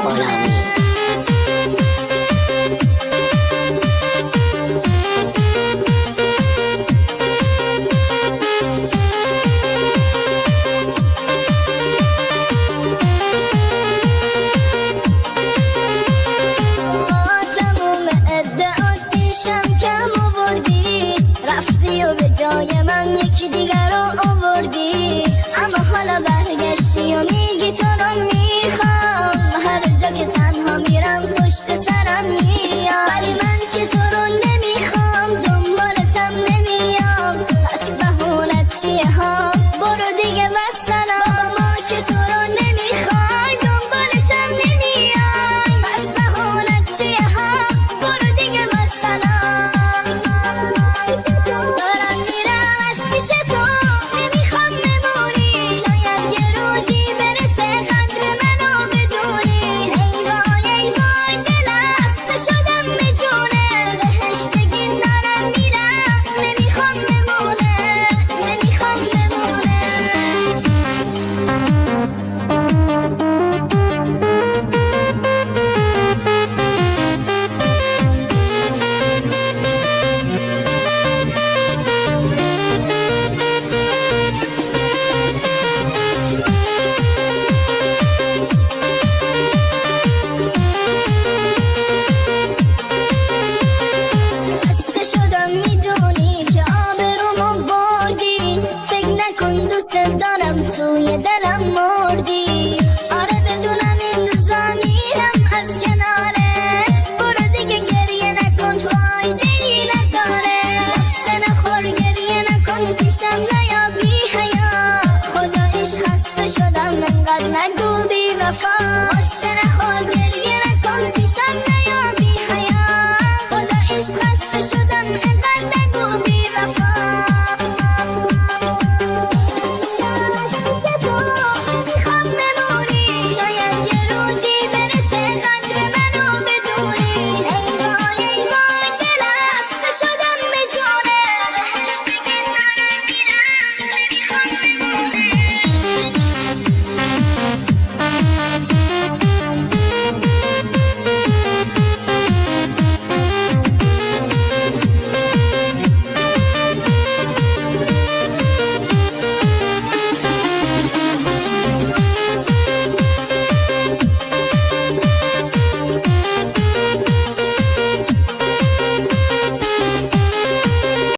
پایانی. رفتی و به جای من یکی دیگر رو آوردی، اما حالا برگشتی و میگی تو رو میخوام. هر جا که تنها میرم پشت سرم میام، ولی من که تو رو نمیخوام، دنبالتم نمیام. پس بهونت چیه ها؟ برو دیگه والسلام. ما که تو رو نمیخوای، دنبالتم نمیای. پس بهونت چیه ها؟ برو دیگه والسلام. دارم میرم از پیش تو، نمیخوام بمونی. شاید یه روزی برسه قدر منو بدونی. ای وای ای وای دلم خسته شدم به جونه. بهش بگی دارم میرم، نمیخوام بمونه، نمیخوام بمونه. خسته شدم میدونی که آبرومو بردی. فکر نکن دوست دارم توی دلم مردی. آره بدونم این روزا میرم از کنارت. برو دیگه گریه نکن، فایده ای نداره. خسته نخور گریه نکن، پیشم نیا بی حیا. خداییش خسته شدم انقدر نگو بی وفا. خسته نخور گریه